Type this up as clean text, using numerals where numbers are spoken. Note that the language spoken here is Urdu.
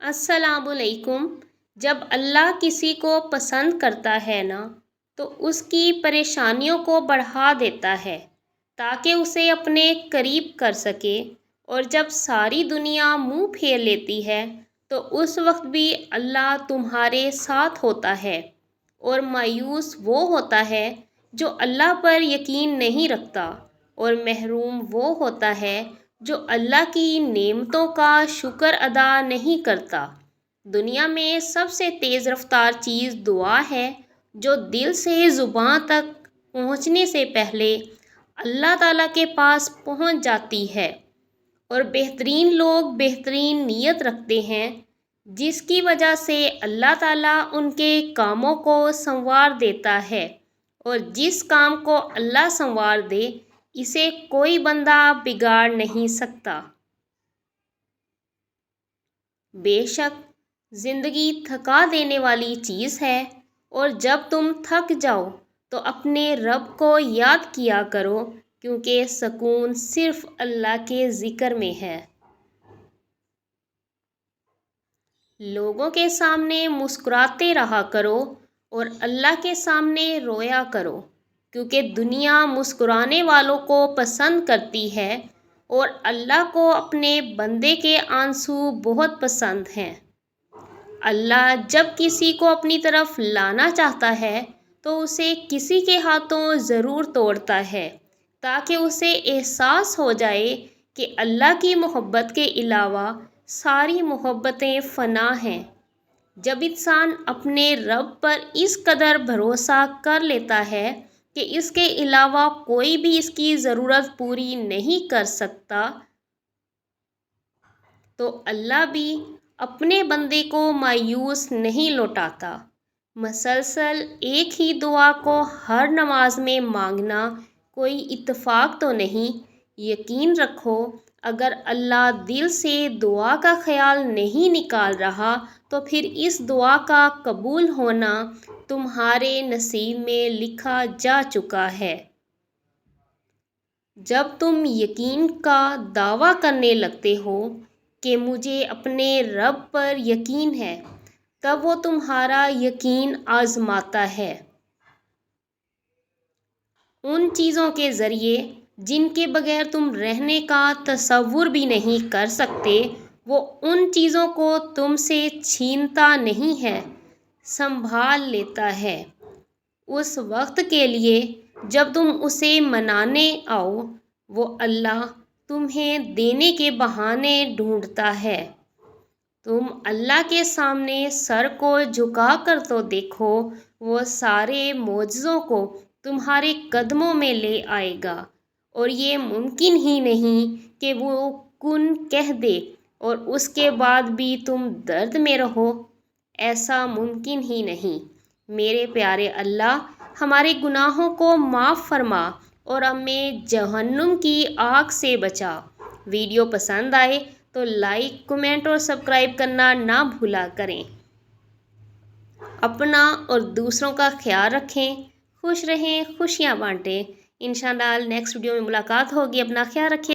السلام علیکم۔ جب اللہ کسی کو پسند کرتا ہے نا تو اس کی پریشانیوں کو بڑھا دیتا ہے تاکہ اسے اپنے قریب کر سکے، اور جب ساری دنیا منہ پھیر لیتی ہے تو اس وقت بھی اللہ تمہارے ساتھ ہوتا ہے۔ اور مایوس وہ ہوتا ہے جو اللہ پر یقین نہیں رکھتا، اور محروم وہ ہوتا ہے جو اللہ کی نعمتوں کا شکر ادا نہیں کرتا۔ دنیا میں سب سے تیز رفتار چیز دعا ہے، جو دل سے زباں تک پہنچنے سے پہلے اللہ تعالیٰ کے پاس پہنچ جاتی ہے۔ اور بہترین لوگ بہترین نیت رکھتے ہیں، جس کی وجہ سے اللہ تعالیٰ ان کے کاموں کو سنوار دیتا ہے، اور جس کام کو اللہ سنوار دے اسے کوئی بندہ بگاڑ نہیں سکتا۔ بے شک زندگی تھکا دینے والی چیز ہے، اور جب تم تھک جاؤ تو اپنے رب کو یاد کیا کرو، کیونکہ سکون صرف اللہ کے ذکر میں ہے۔ لوگوں کے سامنے مسکراتے رہا کرو اور اللہ کے سامنے رویا کرو، کیونکہ دنیا مسکرانے والوں کو پسند کرتی ہے، اور اللہ کو اپنے بندے کے آنسو بہت پسند ہیں۔ اللہ جب کسی کو اپنی طرف لانا چاہتا ہے تو اسے کسی کے ہاتھوں ضرور توڑتا ہے، تاکہ اسے احساس ہو جائے کہ اللہ کی محبت کے علاوہ ساری محبتیں فنا ہیں۔ جب انسان اپنے رب پر اس قدر بھروسہ کر لیتا ہے کہ اس کے علاوہ کوئی بھی اس کی ضرورت پوری نہیں کر سکتا، تو اللہ بھی اپنے بندے کو مایوس نہیں لوٹاتا۔ مسلسل ایک ہی دعا کو ہر نماز میں مانگنا کوئی اتفاق تو نہیں۔ یقین رکھو، اگر اللہ دل سے دعا کا خیال نہیں نکال رہا تو پھر اس دعا کا قبول ہونا تمہارے نصیب میں لکھا جا چکا ہے۔ جب تم یقین کا دعویٰ کرنے لگتے ہو کہ مجھے اپنے رب پر یقین ہے، تب وہ تمہارا یقین آزماتا ہے ان چیزوں کے ذریعے جن کے بغیر تم رہنے کا تصور بھی نہیں کر سکتے۔ وہ ان چیزوں کو تم سے چھینتا نہیں ہے، سنبھال لیتا ہے اس وقت کے لیے جب تم اسے منانے آؤ۔ وہ اللہ تمہیں دینے کے بہانے ڈھونڈتا ہے۔ تم اللہ کے سامنے سر کو جھکا کر تو دیکھو، وہ سارے معجزوں کو تمہارے قدموں میں لے آئے گا، اور یہ ممکن ہی نہیں کہ وہ کن کہہ دے اور اس کے بعد بھی تم درد میں رہو۔ ایسا ممکن ہی نہیں۔ میرے پیارے اللہ، ہمارے گناہوں کو معاف فرما اور ہمیں جہنم کی آگ سے بچا۔ ویڈیو پسند آئے تو لائک، کمنٹ اور سبسکرائب کرنا نہ بھولا کریں۔ اپنا اور دوسروں کا خیال رکھیں، خوش رہیں، خوشیاں بانٹیں۔ انشاءاللہ نیکسٹ ویڈیو میں ملاقات ہوگی۔ اپنا خیال رکھیں۔